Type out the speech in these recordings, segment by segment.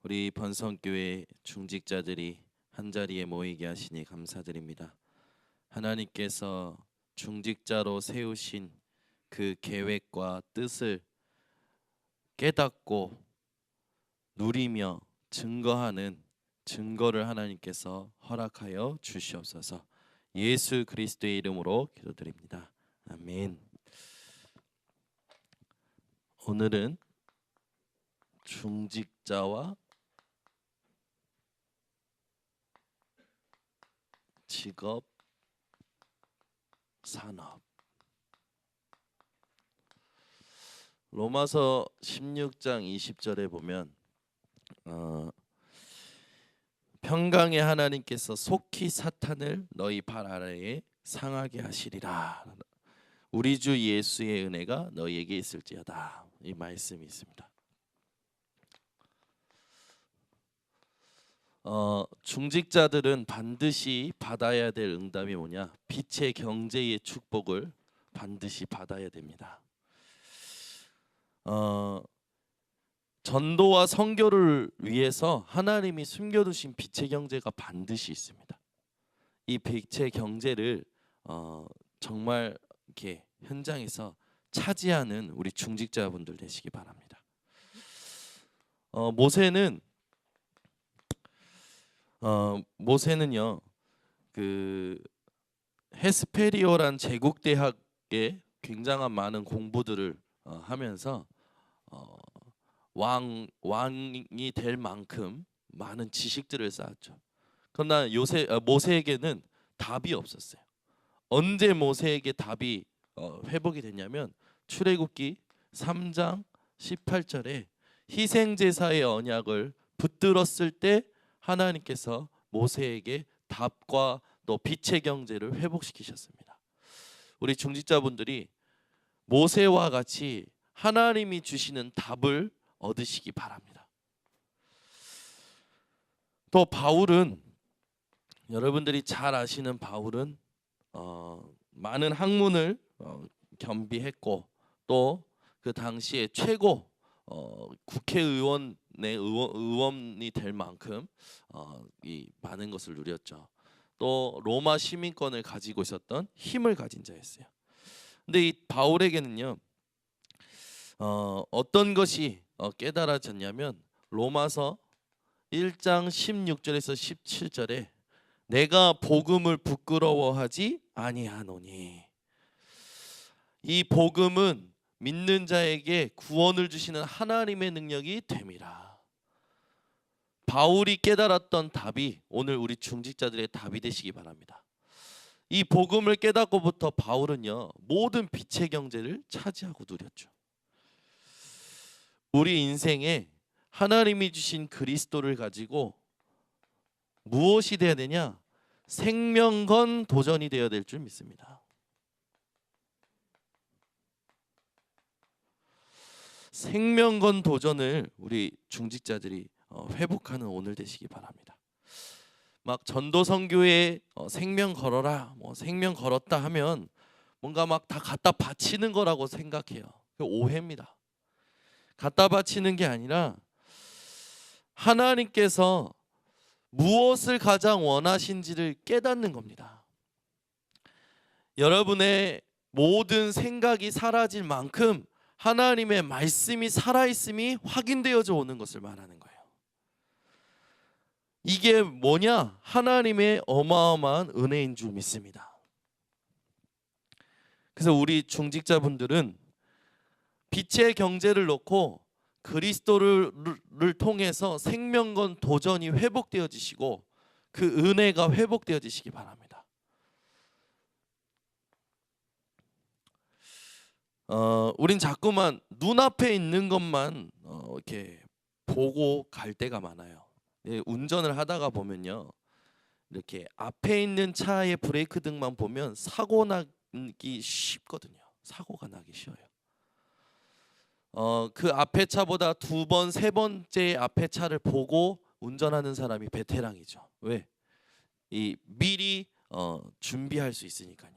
우리 번성교회 중직자들이 한자리에 모이게 하시니 감사드립니다. 하나님께서 중직자로 세우신 그 계획과 뜻을 깨닫고 누리며 증거하는 증거를 하나님께서 허락하여 주시옵소서. 예수 그리스도의 이름으로 기도드립니다. 아멘. 오늘은 중직자와 직업 산업. 로마서 16장 20절에 보면 평강의 하나님께서 속히 사탄을 너희 발 아래에 상하게 하시리라. 우리 주 예수의 은혜가 너희에게 있을지어다. 이 말씀이 있습니다. 중직자들은 반드시 받아야 될 응답이 뭐냐? 빛의 경제의 축복을 반드시 받아야 됩니다. 전도와 선교를 위해서 하나님이 숨겨두신 빛의 경제가 반드시 있습니다. 이 빛의 경제를 정말 이렇게 현장에서 차지하는 우리 중직자분들 되시기 바랍니다. 모세는요 그 헤스페리오란 제국 대학에 굉장한 많은 공부들을 하면서 왕이 될 만큼 많은 지식들을 쌓았죠. 그러나 모세에게는 답이 없었어요. 언제 모세에게 답이 회복이 됐냐면 출애굽기 3장 18절에 희생제사의 언약을 붙들었을 때 하나님께서 모세에게 답과 또 빛의 경제를 회복시키셨습니다. 우리 중직자분들이 모세와 같이 하나님이 주시는 답을 얻으시기 바랍니다. 또 바울은, 여러분들이 잘 아시는 바울은 많은 학문을 겸비했고 또 그 당시에 최고 국회의원의 의원이 될 만큼 이 많은 것을 누렸죠. 또 로마 시민권을 가지고 있었던 힘을 가진 자였어요. 근데 이 바울에게는요 어떤 것이 깨달아졌냐면 로마서 1장 16절에서 17절에 내가 복음을 부끄러워하지 아니하노니, 이 복음은 믿는 자에게 구원을 주시는 하나님의 능력이 됨이라. 바울이 깨달았던 답이 오늘 우리 중직자들의 답이 되시기 바랍니다. 이 복음을 깨닫고부터 바울은요 모든 빛의 경제를 차지하고 누렸죠. 우리 인생에 하나님이 주신 그리스도를 가지고 무엇이 되어야 되냐? 생명 건 도전이 되어야 될 줄 믿습니다. 생명 건 도전을 우리 중직자들이 회복하는 오늘 되시기 바랍니다. 막 전도 선교에 생명 걸어라, 뭐 생명 걸었다 하면 뭔가 막 다 갖다 바치는 거라고 생각해요. 그 오해입니다. 갖다 바치는 게 아니라 하나님께서 무엇을 가장 원하신지를 깨닫는 겁니다. 여러분의 모든 생각이 사라질 만큼 하나님의 말씀이 살아있음이 확인되어져 오는 것을 말하는 거예요. 이게 뭐냐? 하나님의 어마어마한 은혜인 줄 믿습니다. 그래서 우리 중직자분들은 빛의 경제를 놓고 그리스도를 통해서 생명건 도전이 회복되어지시고 그 은혜가 회복되어지시기 바랍니다. 우린 자꾸만 눈앞에 있는 것만 이렇게 보고 갈 때가 많아요. 운전을 하다가 보면요, 이렇게 앞에 있는 차의 브레이크 등만 보면 사고 나기 쉽거든요. 사고가 나기 쉬워요. 그 앞에 차보다 두 번, 세 번째 앞에 차를 보고 운전하는 사람이 베테랑이죠. 왜? 이 미리 준비할 수 있으니까요.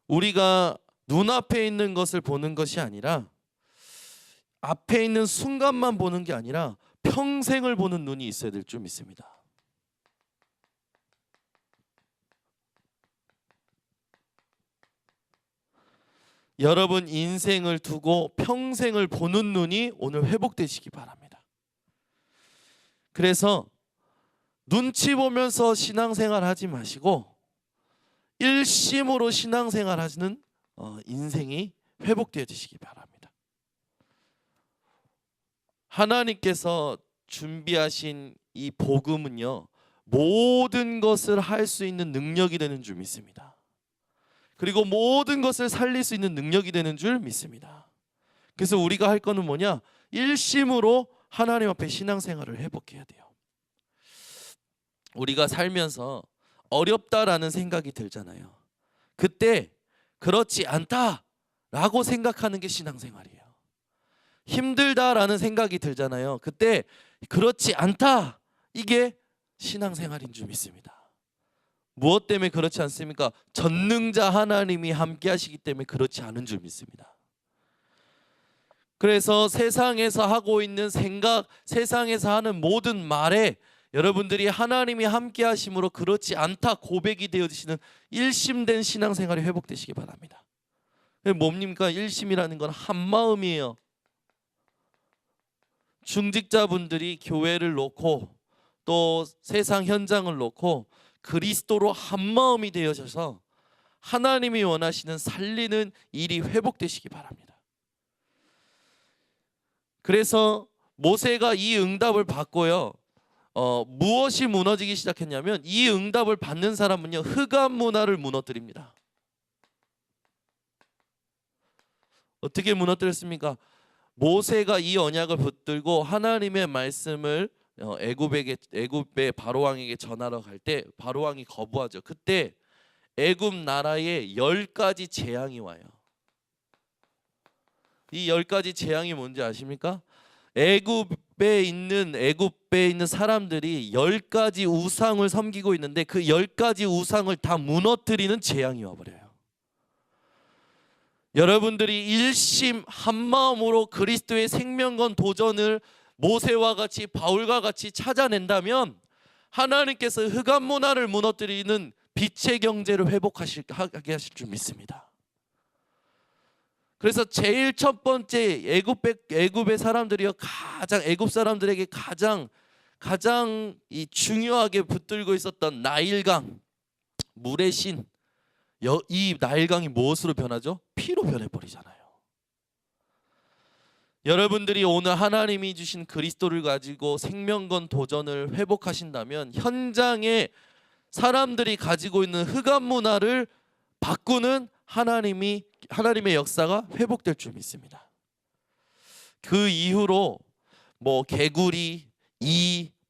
우리가 눈앞에 있는 것을 보는 것이 아니라 앞에 있는 순간만 보는 게 아니라 평생을 보는 눈이 있어야 될 줄 믿습니다. 여러분 인생을 두고 평생을 보는 눈이 오늘 회복되시기 바랍니다. 그래서 눈치 보면서 신앙생활 하지 마시고 일심으로 신앙생활 하시는 인생이 회복되어지시기 바랍니다. 하나님께서 준비하신 이 복음은요, 모든 것을 할 수 있는 능력이 되는 줄 믿습니다. 그리고 모든 것을 살릴 수 있는 능력이 되는 줄 믿습니다. 그래서 우리가 할 거는 뭐냐? 일심으로 하나님 앞에 신앙생활을 회복해야 돼요. 우리가 살면서 어렵다라는 생각이 들잖아요. 그때 그렇지 않다라고 생각하는 게 신앙생활이에요. 힘들다라는 생각이 들잖아요. 그때 그렇지 않다, 이게 신앙생활인 줄 믿습니다. 무엇 때문에 그렇지 않습니까? 전능자 하나님이 함께 하시기 때문에 그렇지 않은 줄 믿습니다. 그래서 세상에서 하고 있는 생각, 세상에서 하는 모든 말에 여러분들이 하나님이 함께 하심으로 그렇지 않다 고백이 되어지시는 일심된 신앙생활이 회복되시기 바랍니다. 뭡니까? 일심이라는 건 한마음이에요. 중직자분들이 교회를 놓고 또 세상 현장을 놓고 그리스도로 한마음이 되어져서 하나님이 원하시는 살리는 일이 회복되시기 바랍니다. 그래서 모세가 이 응답을 받고요, 무엇이 무너지기 시작했냐면 이 응답을 받는 사람은요, 흑암 문화를 무너뜨립니다. 어떻게 무너뜨렸습니까? 모세가 이 언약을 붙들고 하나님의 말씀을 애굽의 바로 왕에게 전하러 갈 때 바로 왕이 거부하죠. 그때 애굽 나라에 10가지 재앙이 와요. 이 10가지 재앙이 뭔지 아십니까? 애굽에 있는 사람들이 10가지 우상을 섬기고 있는데 그 10가지 우상을 다 무너뜨리는 재앙이 와버려요. 여러분들이 일심 한마음으로 그리스도의 생명건 도전을 모세와 같이 바울과 같이 찾아낸다면 하나님께서 흑암 문화를 무너뜨리는 빛의 경제를 회복하게 하실 줄 믿습니다. 그래서 제일 첫 번째 애굽의 사람들이요, 애굽 사람들에게 가장 이 중요하게 붙들고 있었던 나일강, 물의 신, 이 나일강이 무엇으로 변하죠? 피로 변해버리잖아요. 여러분들이 오늘 하나님이 주신 그리스도를 가지고 생명건 도전을 회복하신다면 현장에 사람들이 가지고 있는 흑암 문화를 바꾸는 하나님의 역사가 회복될 줄 믿습니다. 그 이후로 뭐 개구리,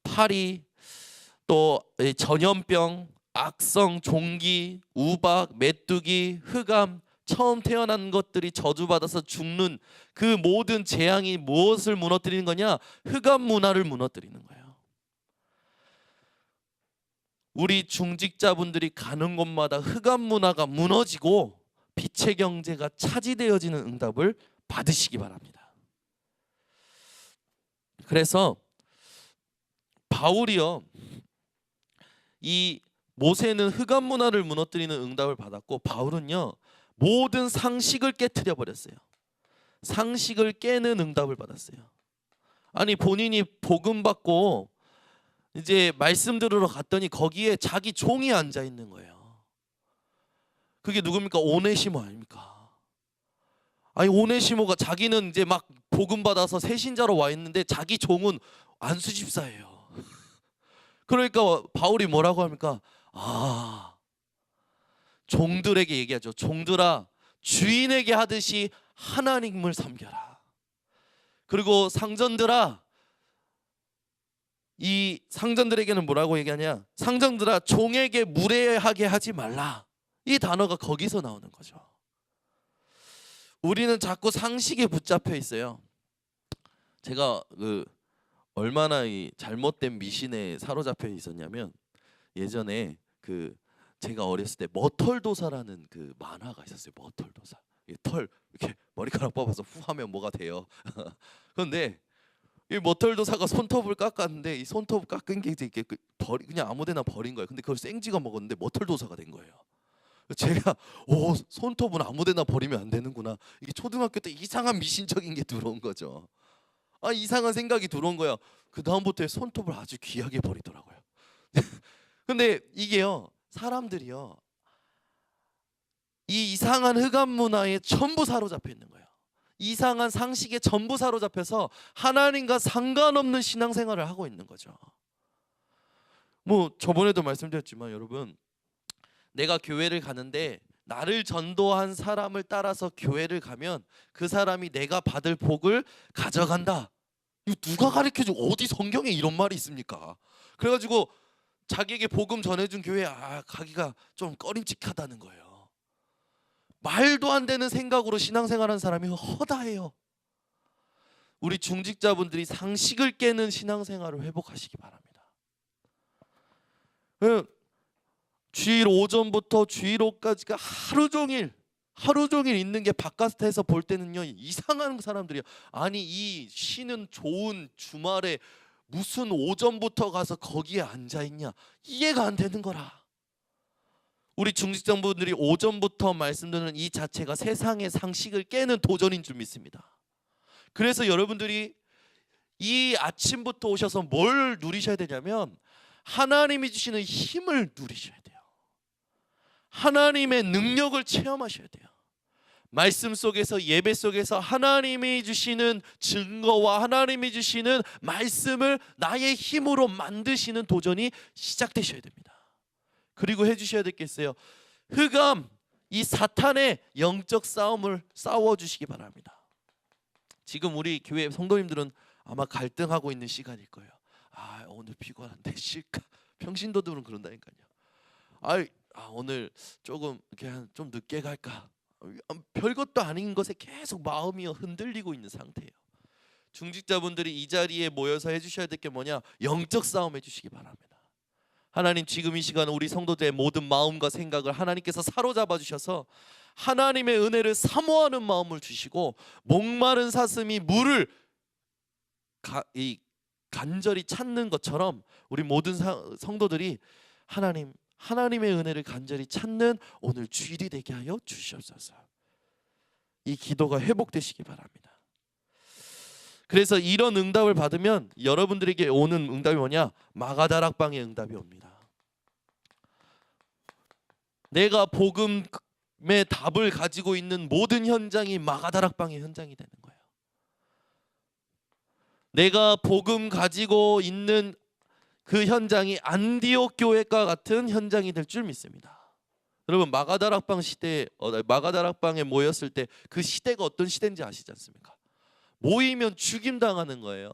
파리, 또 전염병, 악성, 종기, 우박, 메뚜기, 흑암, 처음 태어난 것들이 저주받아서 죽는 그 모든 재앙이 무엇을 무너뜨리는 거냐? 흑암 문화를 무너뜨리는 거예요. 우리 중직자분들이 가는 곳마다 흑암 문화가 무너지고 빛의 경제가 차지되어지는 응답을 받으시기 바랍니다. 그래서 바울이요, 이 모세는 흑암 문화를 무너뜨리는 응답을 받았고 바울은요, 모든 상식을 깨트려 버렸어요. 상식을 깨는 응답을 받았어요. 아니, 본인이 복음 받고 이제 말씀 들으러 갔더니 거기에 자기 종이 앉아 있는 거예요. 그게 누굽니까? 오네시모 아닙니까? 아니, 오네시모가 자기는 이제 막 복음 받아서 새신자로 와 있는데 자기 종은 안수집사예요. 그러니까 바울이 뭐라고 합니까? 종들에게 얘기하죠. 종들아, 주인에게 하듯이 하나님을 섬겨라. 그리고 상전들아, 이 상전들에게는 뭐라고 얘기하냐? 상전들아, 종에게 무례하게 하지 말라. 이 단어가 거기서 나오는 거죠. 우리는 자꾸 상식에 붙잡혀 있어요. 제가 얼마나 이 잘못된 미신에 사로잡혀 있었냐면, 예전에 제가 어렸을 때 머털도사라는 그 만화가 있었어요. 머털도사. 털 이렇게 머리카락 뽑아서 후 하면 뭐가 돼요. 그런데 이 머털도사가 손톱을 깎았는데 이 손톱 깎은 게 이렇게 그냥 아무데나 버린 거예요. 근데 그걸 생쥐가 먹었는데 머털도사가 된 거예요. 제가 오, 손톱은 아무데나 버리면 안 되는구나. 이게 초등학교 때 이상한 미신적인 게 들어온 거죠. 이상한 생각이 들어온 거예요. 그 다음부터 손톱을 아주 귀하게 버리더라고요. 근데 이게요, 사람들이요, 이 이상한 흑암 문화에 전부 사로잡혀 있는 거예요. 이상한 상식에 전부 사로잡혀서 하나님과 상관없는 신앙생활을 하고 있는 거죠. 뭐 저번에도 말씀드렸지만 여러분, 내가 교회를 가는데 나를 전도한 사람을 따라서 교회를 가면 그 사람이 내가 받을 복을 가져간다. 이거 누가 가르쳐주고 어디 성경에 이런 말이 있습니까? 그래가지고 자기에게 복음 전해준 교회에 가기가 좀 꺼림칙하다는 거예요. 말도 안 되는 생각으로 신앙생활하는 사람이 허다해요. 우리 중직자분들이 상식을 깨는 신앙생활을 회복하시기 바랍니다. 주일 오전부터 주일 오후까지가 하루 종일 있는 게 바깥에서 볼 때는요, 이상한 사람들이요. 아니, 이 쉬는 좋은 주말에 무슨 오전부터 가서 거기에 앉아 있냐, 이해가 안 되는 거라. 우리 중직자분들이 오전부터 말씀 듣는 이 자체가 세상의 상식을 깨는 도전인 줄 믿습니다. 그래서 여러분들이 이 아침부터 오셔서 뭘 누리셔야 되냐면 하나님이 주시는 힘을 누리셔야 돼요. 하나님의 능력을 체험하셔야 돼요. 말씀 속에서, 예배 속에서 하나님이 주시는 증거와 하나님이 주시는 말씀을 나의 힘으로 만드시는 도전이 시작되셔야 됩니다. 그리고 해주셔야 될 게 있어요. 흑암, 이 사탄의 영적 싸움을 싸워주시기 바랍니다. 지금 우리 교회 성도님들은 아마 갈등하고 있는 시간일 거예요. 오늘 피곤한데 쉴까? 평신도들은 그런다니까요. 오늘 조금 그냥 좀 늦게 갈까? 별것도 아닌 것에 계속 마음이 흔들리고 있는 상태예요. 중직자분들이 이 자리에 모여서 해주셔야 될 게 뭐냐? 영적 싸움 해주시기 바랍니다. 하나님, 지금 이 시간 우리 성도들의 모든 마음과 생각을 하나님께서 사로잡아 주셔서 하나님의 은혜를 사모하는 마음을 주시고 목마른 사슴이 물을 간절히 찾는 것처럼 우리 모든 성도들이 하나님의 은혜를 간절히 찾는 오늘 주일이 되게 하여 주시옵소서. 이 기도가 회복되시기 바랍니다. 그래서 이런 응답을 받으면 여러분들에게 오는 응답이 뭐냐? 마가다락방의 응답이 옵니다. 내가 복음의 답을 가지고 있는 모든 현장이 마가다락방의 현장이 되는 거예요. 내가 복음 가지고 있는 그 현장이 안디옥 교회과 같은 현장이 될 줄 믿습니다. 여러분, 마가다락방 시대에 마가다락방에 모였을 때 그 시대가 어떤 시대인지 아시지 않습니까? 모이면 죽임당하는 거예요.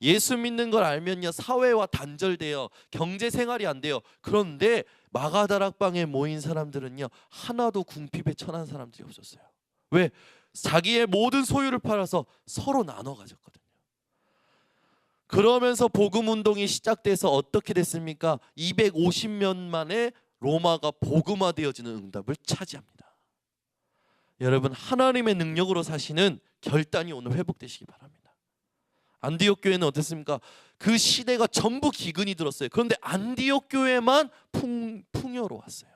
예수 믿는 걸 알면요, 사회와 단절돼요. 경제생활이 안 돼요. 그런데 마가다락방에 모인 사람들은요, 하나도 궁핍에 처한 사람들이 없었어요. 왜? 자기의 모든 소유를 팔아서 서로 나눠 가졌거든요. 그러면서 복음 운동이 시작돼서 어떻게 됐습니까? 250년 만에 로마가 복음화되어지는 응답을 차지합니다. 여러분, 하나님의 능력으로 사시는 결단이 오늘 회복되시기 바랍니다. 안디옥 교회는 어땠습니까? 그 시대가 전부 기근이 들었어요. 그런데 안디옥 교회만 풍요로웠어요.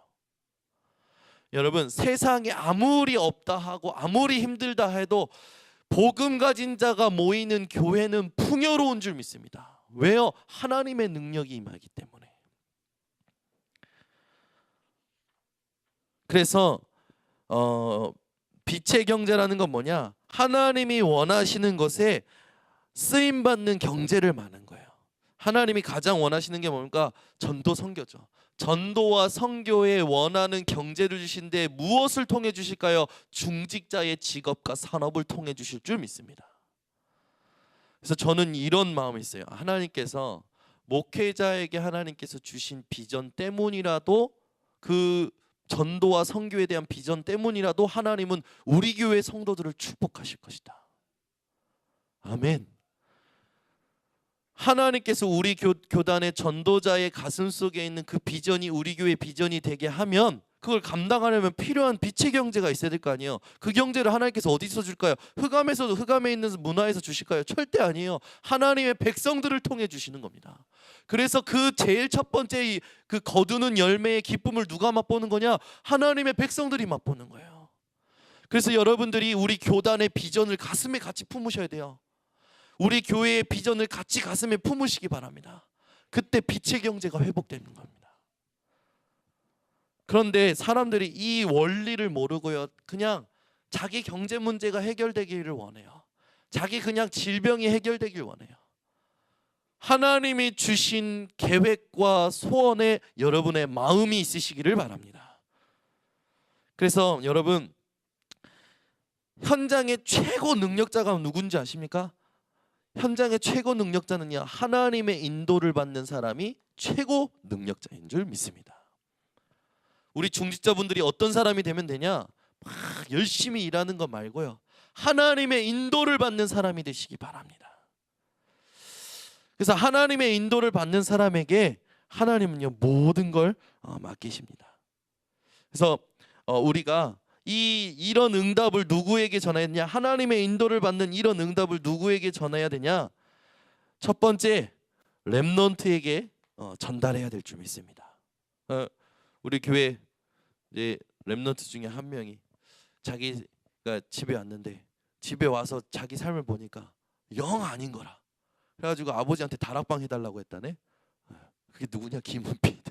여러분, 세상에 아무리 없다 하고 아무리 힘들다 해도 복음 가진 자가 모이는 교회는 풍요로운 줄 믿습니다. 왜요? 하나님의 능력이 임하기 때문에. 그래서 빛의 경제라는 건 뭐냐? 하나님이 원하시는 것에 쓰임받는 경제를 말하는 거예요. 하나님이 가장 원하시는 게 뭡니까? 전도 선교죠. 전도와 선교에 원하는 경제를 주신데 무엇을 통해 주실까요? 중직자의 직업과 산업을 통해 주실 줄 믿습니다. 그래서 저는 이런 마음이 있어요. 하나님께서 목회자에게 하나님께서 주신 비전 때문이라도, 그 전도와 선교에 대한 비전 때문이라도 하나님은 우리 교회 성도들을 축복하실 것이다. 아멘. 하나님께서 우리 교단의 전도자의 가슴 속에 있는 그 비전이 우리 교회 비전이 되게 하면 그걸 감당하려면 필요한 빛의 경제가 있어야 될 거 아니에요. 그 경제를 하나님께서 어디서 줄까요? 흑암에서도, 흑암에 있는 문화에서 주실까요? 절대 아니에요. 하나님의 백성들을 통해 주시는 겁니다. 그래서 그 제일 첫 번째 그 거두는 열매의 기쁨을 누가 맛보는 거냐? 하나님의 백성들이 맛보는 거예요. 그래서 여러분들이 우리 교단의 비전을 가슴에 같이 품으셔야 돼요. 우리 교회의 비전을 같이 가슴에 품으시기 바랍니다. 그때 빛의 경제가 회복되는 겁니다. 그런데 사람들이 이 원리를 모르고요, 그냥 자기 경제 문제가 해결되기를 원해요. 자기 그냥 질병이 해결되길 원해요. 하나님이 주신 계획과 소원에 여러분의 마음이 있으시기를 바랍니다. 그래서 여러분, 현장의 최고 능력자가 누군지 아십니까? 현장의 최고 능력자는요, 하나님의 인도를 받는 사람이 최고 능력자인 줄 믿습니다. 우리 중직자분들이 어떤 사람이 되면 되냐? 막 열심히 일하는 것 말고요, 하나님의 인도를 받는 사람이 되시기 바랍니다. 그래서 하나님의 인도를 받는 사람에게 하나님은요, 모든 걸 맡기십니다. 그래서 우리가 이런 응답을 누구에게 전해야 되냐? 하나님의 인도를 받는 이런 응답을 누구에게 전해야 되냐? 첫 번째, 렘넌트에게 전달해야 될 줄 믿습니다. 우리 교회 이제 렘넌트 중에 한 명이 자기가 집에 왔는데, 집에 와서 자기 삶을 보니까 영 아닌 거라. 그래가지고 아버지한테 다락방 해달라고 했다네. 그게 누구냐? 김은빛.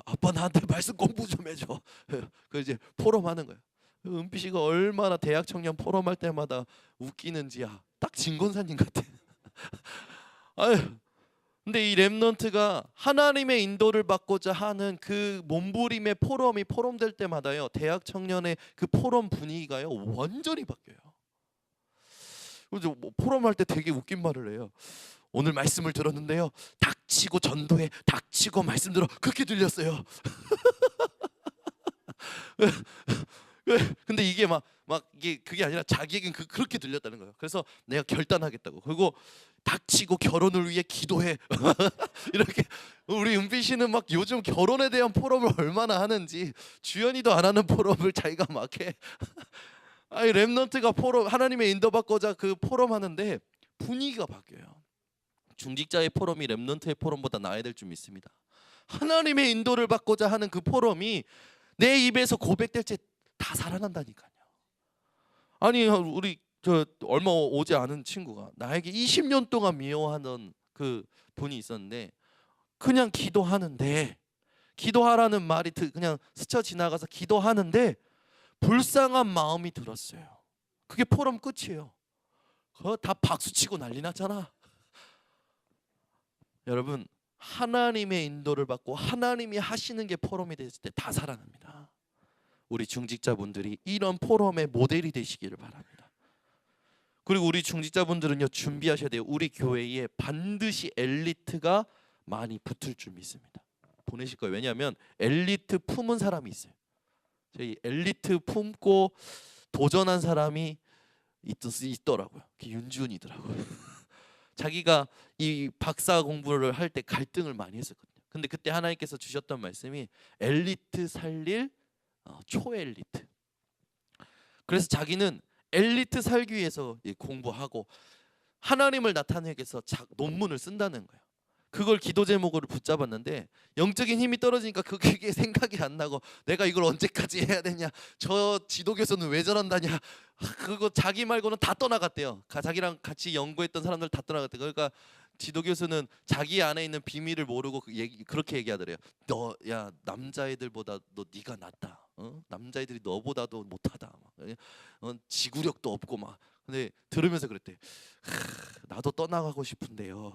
아빠 나한테 말씀 공부 좀 해줘. 그 이제 포럼하는 거야. 은빛이가 얼마나 대학 청년 포럼할 때마다 웃기는지야. 딱 진권사님 같아. 아유, 근데 이 렘넌트가 하나님의 인도를 받고자 하는 그 몸부림의 포럼이 포럼될 때마다요, 대학 청년의 그 포럼 분위기가요 완전히 바뀌어요. 그래서 뭐 포럼할 때 되게 웃긴 말을 해요. 오늘 말씀을 들었는데요, 닥치고 전도해, 닥치고 말씀 들어, 그렇게 들렸어요. 근데 이게 막 이게 그게 아니라 자기에겐 그렇게 들렸다는 거예요. 그래서 내가 결단하겠다고. 그리고 닥치고 결혼을 위해 기도해. 이렇게. 우리 은비 씨는 막 요즘 결혼에 대한 포럼을 얼마나 하는지, 주연이도 안 하는 포럼을 자기가 막 해. 아니, 렘넌트가 포럼, 하나님의 인도받고자 그 포럼 하는데 분위기가 바뀌어요. 중직자의 포럼이 렘넌트의 포럼보다 나아야 될 줄 믿습니다. 하나님의 인도를 받고자 하는 그 포럼이 내 입에서 고백될 때 다 살아난다니까요. 아니, 우리 얼마 오지 않은 친구가 나에게 20년 동안 미워하던 그 분이 있었는데, 그냥 기도하는데, 기도하라는 말이 그냥 스쳐 지나가서 기도하는데 불쌍한 마음이 들었어요. 그게 포럼 끝이에요. 그거 다 박수치고 난리 났잖아. 여러분, 하나님의 인도를 받고 하나님이 하시는 게 포럼이 됐을 때 다 살아납니다. 우리 중직자분들이 이런 포럼의 모델이 되시기를 바랍니다. 그리고 우리 중직자분들은요, 준비하셔야 돼요. 우리 교회에 반드시 엘리트가 많이 붙을 줄 믿습니다. 보내실 거예요. 왜냐하면 엘리트 품은 사람이 있어요. 저희 엘리트 품고 도전한 사람이 있더라고요. 그게 윤지훈이더라고요. 자기가 이 박사 공부를 할 때 갈등을 많이 했었거든요. 근데 그때 하나님께서 주셨던 말씀이 엘리트 살릴 초엘리트. 그래서 자기는 엘리트 살기 위해서 공부하고 하나님을 나타내기 위해서 논문을 쓴다는 거예요. 그걸 기도 제목으로 붙잡았는데 영적인 힘이 떨어지니까 그게 생각이 안 나고, 내가 이걸 언제까지 해야 되냐, 저 지도 교수는 왜 저런다냐, 그거 자기 말고는 다 떠나갔대요. 자기랑 같이 연구했던 사람들 다 떠나갔대요. 그러니까 지도 교수는 자기 안에 있는 비밀을 모르고 그렇게 얘기하더래요. 야, 남자애들보다 네가 낫다. 남자애들이 너보다도 못하다. 지구력도 없고 막. 근데 들으면서 그랬대. 나도 떠나가고 싶은데요.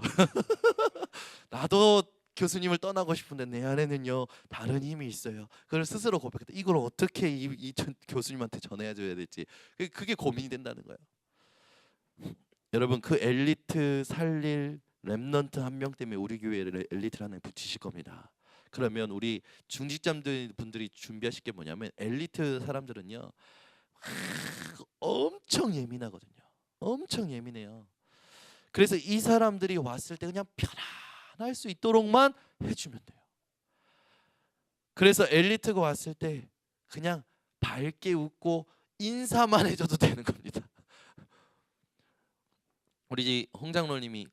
나도 교수님을 떠나고 싶은데 내 안에는요 다른 힘이 있어요. 그걸 스스로 고백했다. 이걸 어떻게 이 교수님한테 전해줘야 될지 그게 고민이 된다는 거예요. 여러분, 그 엘리트 살릴 렘넌트 한 명 때문에 우리 교회를 엘리트를 하나 붙이실 겁니다. 그러면 우리 중직자들 분들이 준비하실 게 뭐냐면, 엘리트 사람들은요 엄청 예민하거든요. 엄청 예민해요. 그래서 이 사람들이 왔을 때 그냥 편안할 수 있도록만 해주면 돼요. 그래서 엘리트가 왔을 때 그냥 밝게 웃고 인사만 해줘도 되는 겁니다. 우리 홍장로님이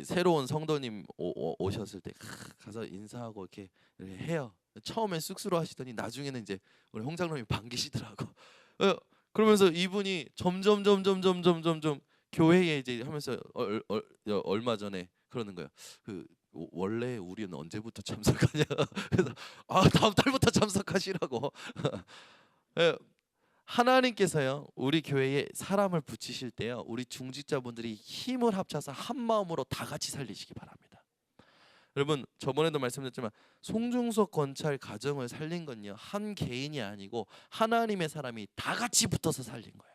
새로운 성도님 오셨을 때 가서 인사하고 이렇게 해요. 처음엔 쑥스러워하시더니 나중에는 이제 우리 홍장로님이 반기시더라고. 그러면서 이분이 점점 교회에 이제 하면서 얼마 전에 그러는 거예요. 원래 우리는 언제부터 참석하냐. 그래서 다음 달부터 참석하시라고. 하나님께서요 우리 교회에 사람을 붙이실 때요 우리 중직자분들이 힘을 합쳐서 한 마음으로 다 같이 살리시기 바랍니다. 여러분 저번에도 말씀드렸지만 송중석 권찰 가정을 살린 건요 한 개인이 아니고 하나님의 사람이 다 같이 붙어서 살린 거예요.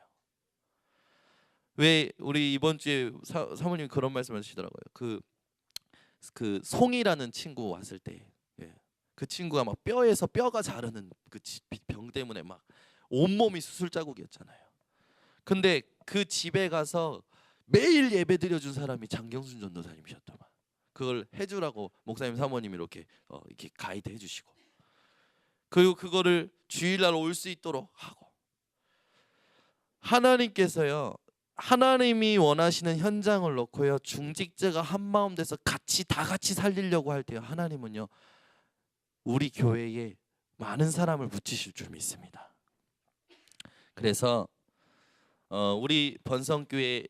왜 우리 이번 주에 사모님이 그런 말씀하시더라고요. 그 송이라는 친구 왔을 때 그 친구가 막 뼈에서 뼈가 자르는 그 병 때문에 막 온몸이 수술 자국이었잖아요. 근데 그 집에 가서 매일 예배 드려준 사람이 장경순 전도사님이셨더만. 그걸 해주라고 목사님 사모님이 이렇게 가이드 해주시고, 그리고 그거를 주일날 올 수 있도록 하고. 하나님께서요 하나님이 원하시는 현장을 놓고요 중직자가 한 마음 돼서 다 같이 살리려고 할 때요 하나님은요 우리 교회에 많은 사람을 붙이실 줄 믿습니다. 그래서 우리 번성교회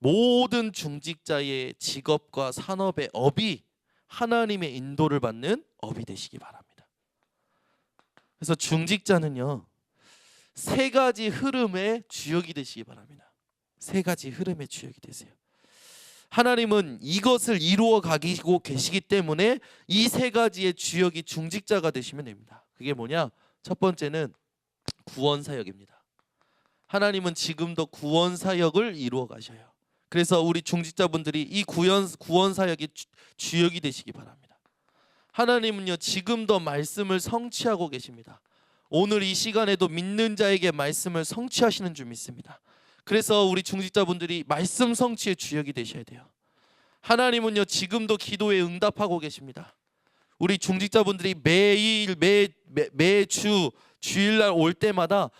모든 중직자의 직업과 산업의 업이 하나님의 인도를 받는 업이 되시기 바랍니다. 그래서 중직자는요 3가지 흐름의 주역이 되시기 바랍니다. 3가지 흐름의 주역이 되세요. 하나님은 이것을 이루어 가고 계시기 때문에 이 3가지의 주역이 중직자가 되시면 됩니다. 그게 뭐냐? 첫 번째는 구원 사역입니다. 하나님은 지금도 구원 사역을 이루어 가셔요. 그래서 우리 중직자분들이 이 구원 사역이 주역이 되시기 바랍니다. 하나님은요 지금도 말씀을 성취하고 계십니다. 오늘 이 시간에도 믿는 자에게 말씀을 성취하시는 줄 믿습니다. 그래서 우리 중직자분들이 말씀 성취의 주역이 되셔야 돼요. 하나님은요 지금도 기도에 응답하고 계십니다. 우리 중직자분들이 매주 주일날 올 때마다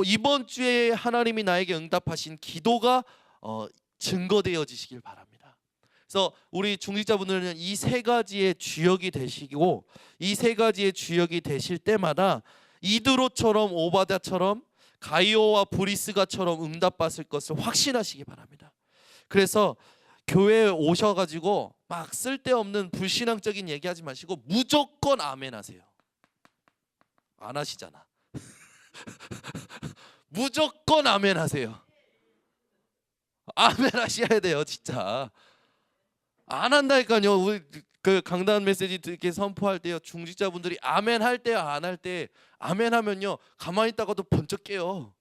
이번 주에 하나님이 나에게 응답하신 기도가 증거되어지시길 바랍니다. 그래서 우리 중직자분들은 이 3가지의 주역이 되시고, 이 3가지의 주역이 되실 때마다 이드로처럼 오바댜처럼 가이오와 브리스가처럼 응답받을 것을 확신하시기 바랍니다. 그래서 교회에 오셔가지고 막 쓸데없는 불신앙적인 얘기하지 마시고 무조건 아멘 하세요. 안 하시잖아. 무조건 아멘 하세요. 아멘 하셔야 돼요. 진짜 안 한다니까요. 우리 그 강단 메시지 이렇게 선포할 때요 중직자분들이 아멘 할 때요 안 할 때 아멘 하면요 가만히 있다가도 번쩍 깨요.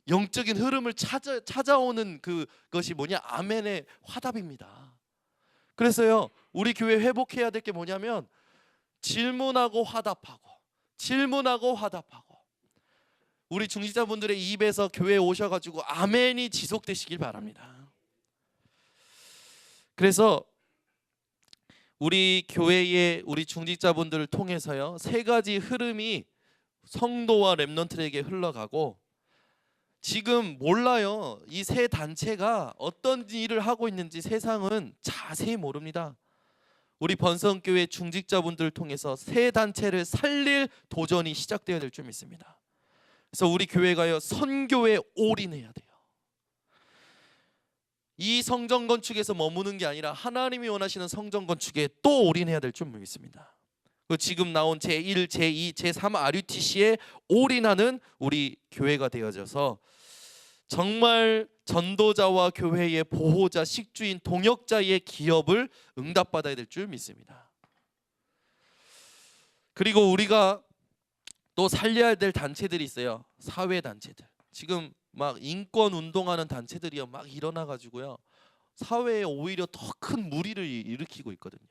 영적인 흐름을 찾아오는 그것이 뭐냐? 아멘의 화답입니다. 그래서요 우리 교회 회복해야 될 게 뭐냐면 질문하고 화답하고 질문하고 화답하고, 우리 중직자분들의 입에서 교회에 오셔가지고 아멘이 지속되시길 바랍니다. 그래서 우리 교회의 우리 중직자분들을 통해서요 3가지 흐름이 성도와 렘넌트에게 흘러가고, 지금 몰라요. 이 3 단체가 어떤 일을 하고 있는지 세상은 자세히 모릅니다. 우리 번성교회 중직자분들을 통해서 3 단체를 살릴 도전이 시작되어야 될 줄 믿습니다. 그래서 우리 교회가요 선교에 올인해야 돼요. 이 성전 건축에서 머무는 게 아니라 하나님이 원하시는 성전 건축에 또 올인해야 될 줄 믿습니다. 지금 나온 제1, 제2, 제3 RUTC에 올인하는 우리 교회가 되어져서 정말 전도자와 교회의 보호자, 식주인, 동역자의 기업을 응답받아야 될 줄 믿습니다. 그리고 우리가 또 살려야 될 단체들이 있어요. 사회 단체들. 지금 막 인권 운동하는 단체들이요 막 일어나 가지고요 사회에 오히려 더 큰 무리를 일으키고 있거든요.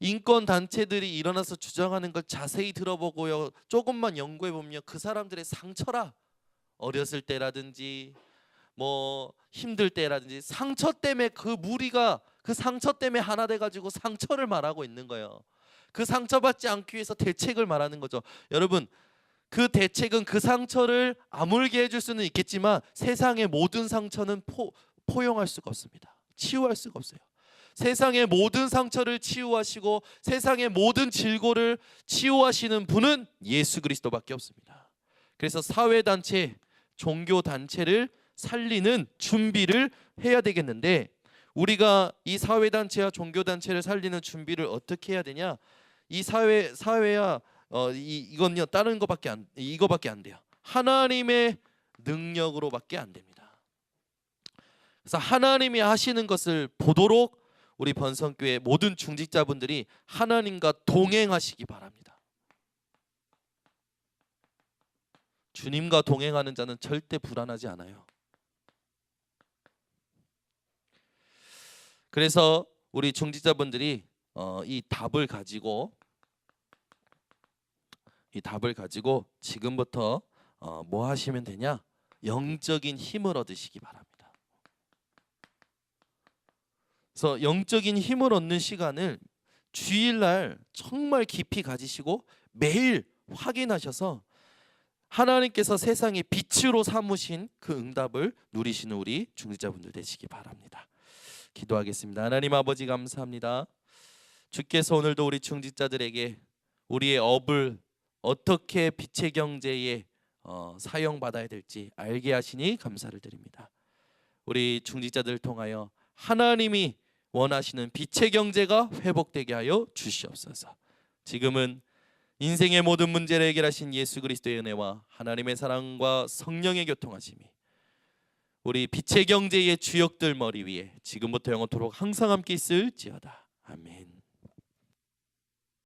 인권 단체들이 일어나서 주장하는 걸 자세히 들어보고요 조금만 연구해 보면 그 사람들의 상처라, 어렸을 때라든지 뭐 힘들 때라든지 상처 때문에 그 무리가 그 상처 때문에 하나 돼 가지고 상처를 말하고 있는 거예요. 그 상처받지 않기 위해서 대책을 말하는 거죠. 여러분, 그 대책은 그 상처를 아물게 해줄 수는 있겠지만 세상의 모든 상처는 포용할 수가 없습니다. 치유할 수가 없어요. 세상의 모든 상처를 치유하시고 세상의 모든 질고를 치유하시는 분은 예수 그리스도밖에 없습니다. 그래서 사회단체, 종교단체를 살리는 준비를 해야 되겠는데, 우리가 이 사회단체와 종교단체를 살리는 준비를 어떻게 해야 되냐? 이 사회야 이건요 다른 거밖에 이거밖에 안 돼요. 하나님의 능력으로밖에 안 됩니다. 그래서 하나님이 하시는 것을 보도록 우리 번성교회 모든 중직자분들이 하나님과 동행하시기 바랍니다. 주님과 동행하는 자는 절대 불안하지 않아요. 그래서 우리 중직자분들이 이 답을 가지고 지금부터 뭐 하시면 되냐? 영적인 힘을 얻으시기 바랍니다. 그래서 영적인 힘을 얻는 시간을 주일날 정말 깊이 가지시고 매일 확인하셔서 하나님께서 세상의 빛으로 삼으신 그 응답을 누리시는 우리 중직자분들 되시기 바랍니다. 기도하겠습니다. 하나님 아버지 감사합니다. 주께서 오늘도 우리 중직자들에게 우리의 업을 어떻게 빛의 경제에 사용받아야 될지 알게 하시니 감사를 드립니다. 우리 중직자들을 통하여 하나님이 원하시는 빛의 경제가 회복되게 하여 주시옵소서. 지금은 인생의 모든 문제를 해결하신 예수 그리스도의 은혜와 하나님의 사랑과 성령의 교통하심이 우리 빛의 경제의 주역들 머리 위에 지금부터 영원토록 항상 함께 있을지어다. 아멘.